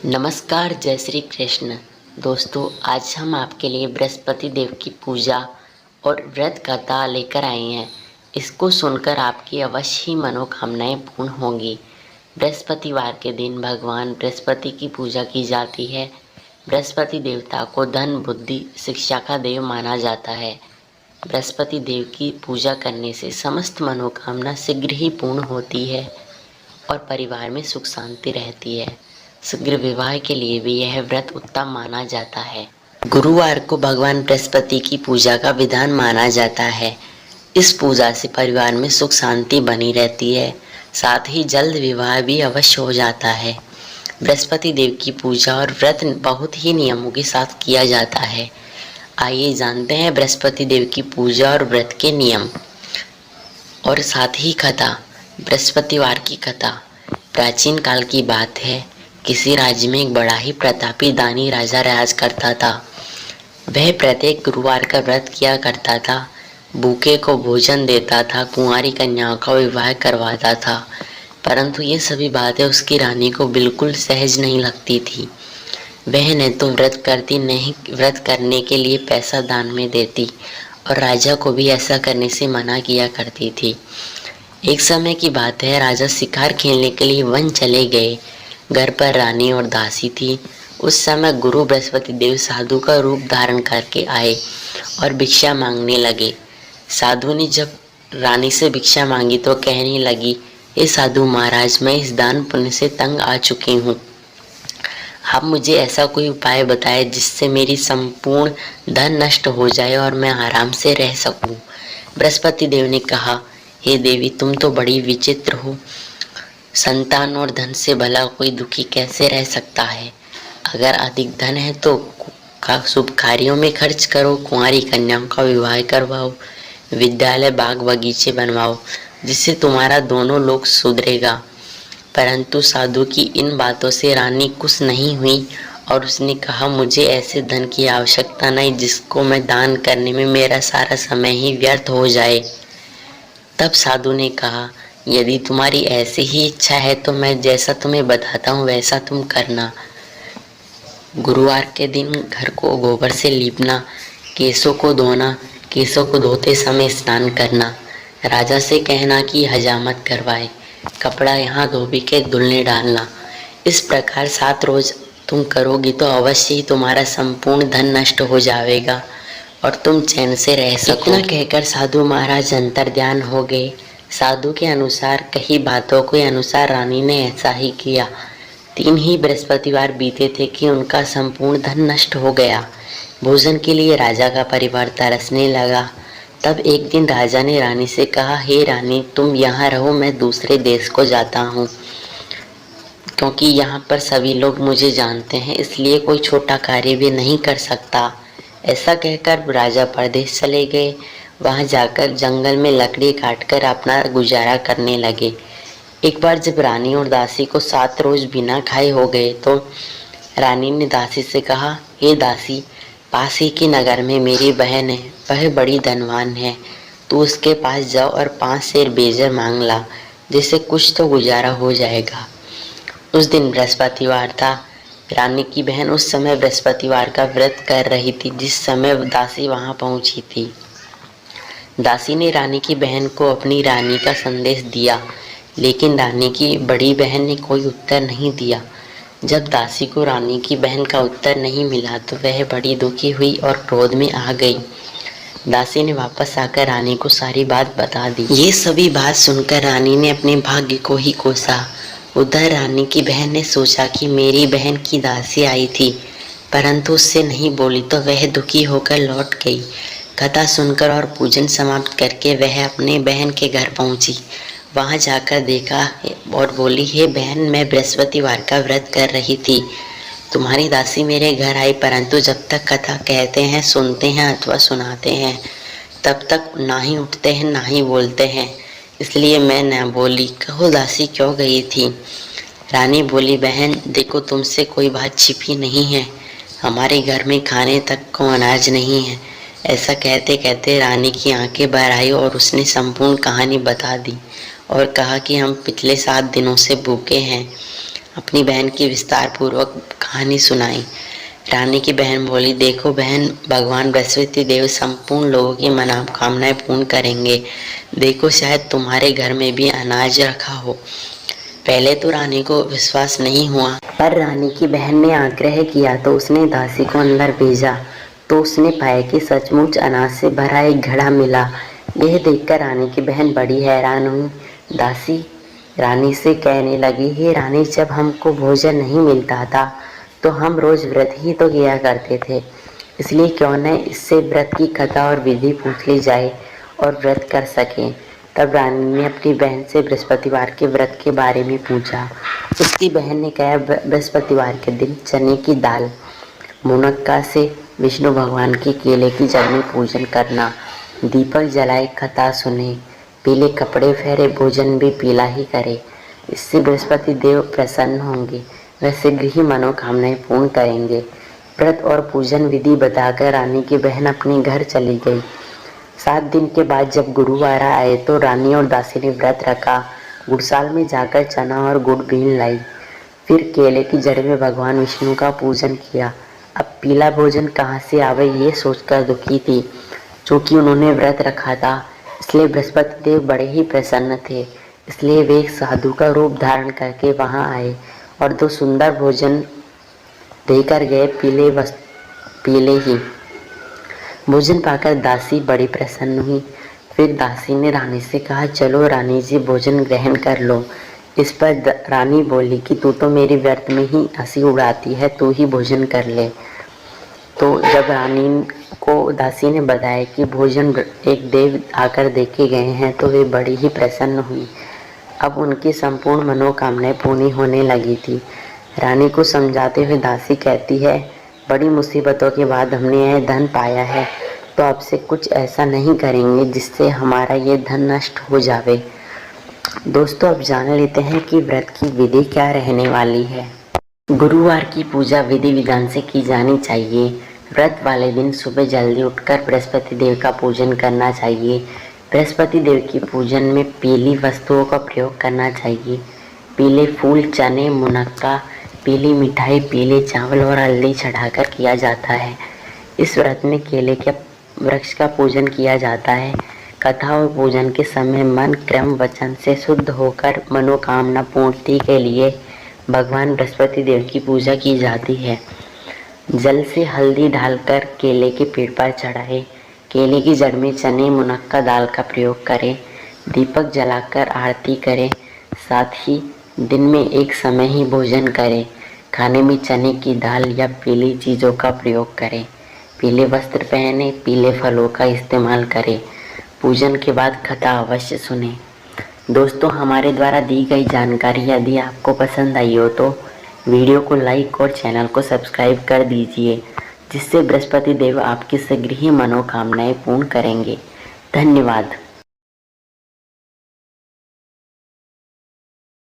नमस्कार, जय श्री कृष्ण। दोस्तों, आज हम आपके लिए बृहस्पति देव की पूजा और व्रत कथा लेकर आए हैं। इसको सुनकर आपकी अवश्य ही मनोकामनाएं पूर्ण होंगी। बृहस्पतिवार के दिन भगवान बृहस्पति की पूजा की जाती है। बृहस्पति देवता को धन, बुद्धि, शिक्षा का देव माना जाता है। बृहस्पति देव की पूजा करने से समस्त मनोकामना शीघ्र ही पूर्ण होती है और परिवार में सुख शांति रहती है। शीघ्र विवाह के लिए भी यह व्रत उत्तम माना जाता है। गुरुवार को भगवान बृहस्पति की पूजा का विधान माना जाता है। इस पूजा से परिवार में सुख शांति बनी रहती है, साथ ही जल्द विवाह भी अवश्य हो जाता है। बृहस्पति देव की पूजा और व्रत बहुत ही नियमों के साथ किया जाता है। आइए जानते हैं बृहस्पति देव की पूजा और व्रत के नियम और साथ ही कथा। बृहस्पतिवार की कथा प्राचीन काल की बात है। किसी राज्य में एक बड़ा ही प्रतापी दानी राजा राज करता था। वह प्रत्येक गुरुवार का व्रत किया करता था, भूखे को भोजन देता था, कुंवारी कन्याओं का विवाह करवाता था। परंतु ये सभी बातें उसकी रानी को बिल्कुल सहज नहीं लगती थी। वह न तो व्रत करती, न ही व्रत करने के लिए पैसा दान में देती और राजा को भी ऐसा करने से मना किया करती थी। एक समय की बात है, राजा शिकार खेलने के लिए वन चले गए। घर पर रानी और दासी थी। उस समय गुरु बृहस्पति देव साधु का रूप धारण करके आए और भिक्षा मांगने लगे। साधु ने जब रानी से भिक्षा मांगी तो कहने लगी, हे साधु महाराज, मैं इस दान पुण्य से तंग आ चुकी हूँ। आप मुझे ऐसा कोई उपाय बताए जिससे मेरी संपूर्ण धन नष्ट हो जाए और मैं आराम से रह सकूं। बृहस्पति देव ने कहा, हे देवी, तुम तो बड़ी विचित्र हो। संतान और धन से भला कोई दुखी कैसे रह सकता है। अगर अधिक धन है तो शुभ कार्यों में खर्च करो, कुंवारी कन्याओं का विवाह करवाओ, विद्यालय, बाग बगीचे बनवाओ, जिससे तुम्हारा दोनों लोग सुधरेगा। परंतु साधु की इन बातों से रानी खुश नहीं हुई और उसने कहा, मुझे ऐसे धन की आवश्यकता नहीं जिसको मैं दान करने में मेरा सारा समय ही व्यर्थ हो जाए। तब साधु ने कहा, यदि तुम्हारी ऐसी ही इच्छा है तो मैं जैसा तुम्हें बताता हूँ वैसा तुम करना। गुरुवार के दिन घर को गोबर से लीपना, केसों को धोना, केसों को धोते समय स्नान करना, राजा से कहना कि हजामत करवाए, कपड़ा यहाँ धोबी के धुलने डालना। इस प्रकार 7 रोज तुम करोगी तो अवश्य ही तुम्हारा संपूर्ण धन नष्ट हो जाएगा और तुम चैन से रह सको। इतना कहकर साधु महाराज अंतर्ध्यान हो गए। साधु के अनुसार, कही बातों के अनुसार रानी ने ऐसा ही किया। 3 ही बृहस्पतिवार बीते थे कि उनका संपूर्ण धन नष्ट हो गया। भोजन के लिए राजा का परिवार तरसने लगा। तब एक दिन राजा ने रानी से कहा, हे रानी, तुम यहाँ रहो, मैं दूसरे देश को जाता हूँ, क्योंकि यहाँ पर सभी लोग मुझे जानते हैं, इसलिए कोई छोटा कार्य भी नहीं कर सकता। ऐसा कहकर राजा परदेश चले गए। वहां जाकर जंगल में लकड़ी काटकर अपना गुजारा करने लगे। एक बार जब रानी और दासी को 7 रोज बिना खाए हो गए तो रानी ने दासी से कहा, हे दासी, पास ही के नगर में मेरी बहन है, वह बड़ी धनवान है। तू उसके पास जाओ और 5 सेर बेजर मांग ला, जिससे कुछ तो गुजारा हो जाएगा। उस दिन बृहस्पतिवार था। रानी की बहन उस समय बृहस्पतिवार का व्रत कर रही थी जिस समय दासी वहां पहुंची थी। दासी ने रानी की बहन को अपनी रानी का संदेश दिया, लेकिन रानी की बड़ी बहन ने कोई उत्तर नहीं दिया। जब दासी को रानी की बहन का उत्तर नहीं मिला तो वह बड़ी दुखी हुई और क्रोध में आ गई। दासी ने वापस आकर रानी को सारी बात बता दी। ये सभी बात सुनकर रानी ने अपने भाग्य को ही कोसा। उधर रानी की बहन ने सोचा कि मेरी बहन की दासी आई थी, परंतु उससे नहीं बोली तो वह दुखी होकर लौट गई। कथा सुनकर और पूजन समाप्त करके वह अपने बहन के घर पहुंची। वहां जाकर देखा और बोली, हे बहन, मैं बृहस्पतिवार का व्रत कर रही थी। तुम्हारी दासी मेरे घर आई, परंतु जब तक कथा कहते हैं, सुनते हैं अथवा सुनाते हैं, तब तक ना ही उठते हैं ना ही बोलते हैं, इसलिए मैं न बोली। कहो दासी क्यों गई थी? रानी बोली, बहन देखो, तुमसे कोई बात छिपी नहीं है, हमारे घर में खाने तक को अनाज नहीं है। ऐसा कहते कहते रानी की आंखें भर आई और उसने संपूर्ण कहानी बता दी और कहा कि हम पिछले 7 दिनों से भूखे हैं, अपनी बहन की विस्तार पूर्वक कहानी सुनाई। रानी की बहन बोली, देखो बहन, भगवान बृहस्पति देव संपूर्ण लोगों की मनोकामनाएं पूर्ण करेंगे। देखो, शायद तुम्हारे घर में भी अनाज रखा हो। पहले तो रानी को विश्वास नहीं हुआ, पर रानी की बहन ने आग्रह किया तो उसने दासी को अंदर भेजा, तो उसने पाया कि सचमुच अनाज से भरा एक घड़ा मिला। यह देखकर रानी की बहन बड़ी हैरान हुई। दासी रानी से कहने लगी, हे रानी, जब हमको भोजन नहीं मिलता था तो हम रोज व्रत ही तो किया करते थे, इसलिए क्यों न इससे व्रत की कथा और विधि पूछ ली जाए और व्रत कर सकें। तब रानी ने अपनी बहन से बृहस्पतिवार के व्रत के बारे में पूछा। उसकी बहन ने कहा, बृहस्पतिवार के दिन चने की दाल, मुनक्का से विष्णु भगवान के केले की जड़ में पूजन करना, दीपक जलाए, कथा सुने, पीले कपड़े पहने, भोजन भी पीला ही करे। इससे बृहस्पति देव प्रसन्न होंगे, वह शीघ्र ही मनोकामनाएं पूर्ण करेंगे। व्रत और पूजन विधि बताकर रानी की बहन अपने घर चली गई। 7 दिन के बाद जब गुरुवार आए तो रानी और दासी ने व्रत रखा। गुड़साल में जाकर चना और गुड़ बीन लाई, फिर केले की जड़ में भगवान विष्णु का पूजन किया। अब पीला भोजन कहाँ से आवे, ये सोचकर दुखी थी। चूंकि उन्होंने व्रत रखा था, इसलिए बृहस्पति देव बड़े ही प्रसन्न थे। इसलिए वे एक साधु का रूप धारण करके वहां आए और 2 सुंदर भोजन देकर गए, पीले ही। भोजन पाकर दासी बड़ी प्रसन्न हुई। फिर दासी ने रानी से कहा, चलो रानी जी, भोजन ग्रहण कर लो। इस पर रानी बोली कि तू तो मेरी व्रत में ही हंसी उड़ाती है, तू ही भोजन कर ले। तो जब रानी को दासी ने बताया कि भोजन एक देव आकर देके गए हैं तो वे बड़ी ही प्रसन्न हुई। अब उनकी संपूर्ण मनोकामनाएं पूरी होने लगी थी। रानी को समझाते हुए दासी कहती है, बड़ी मुसीबतों के बाद हमने यह धन पाया है, तो अब से कुछ ऐसा नहीं करेंगे जिससे हमारा ये धन नष्ट हो जावे। दोस्तों, अब जान लेते हैं कि व्रत की विधि क्या रहने वाली है। गुरुवार की पूजा विधि विधान से की जानी चाहिए। व्रत वाले दिन सुबह जल्दी उठकर बृहस्पति देव का पूजन करना चाहिए। बृहस्पति देव की पूजन में पीली वस्तुओं का प्रयोग करना चाहिए। पीले फूल, चने, मुनक्का, पीली मिठाई, पीले चावल और हल्दी चढ़ाकर किया जाता है। इस व्रत में केले के वृक्ष का पूजन किया जाता है। कथा और पूजन के समय मन, क्रम, वचन से शुद्ध होकर मनोकामना पूर्ति के लिए भगवान बृहस्पति देव की पूजा की जाती है। जल से हल्दी डालकर केले के पेड़ पर चढ़ाए, केले की जड़ में चने, मुनक्का दाल का प्रयोग करें, दीपक जलाकर आरती करें। साथ ही दिन में एक समय ही भोजन करें। खाने में चने की दाल या पीली चीज़ों का प्रयोग करें। पीले वस्त्र पहने, पीले फलों का इस्तेमाल करें। पूजन के बाद कथा अवश्य सुने। दोस्तों, हमारे द्वारा दी गई जानकारी यदि आपको पसंद आई हो तो वीडियो को लाइक और चैनल को सब्सक्राइब कर दीजिए, जिससे बृहस्पति देव आपकी शीघ्र ही मनोकामनाएं पूर्ण करेंगे। धन्यवाद।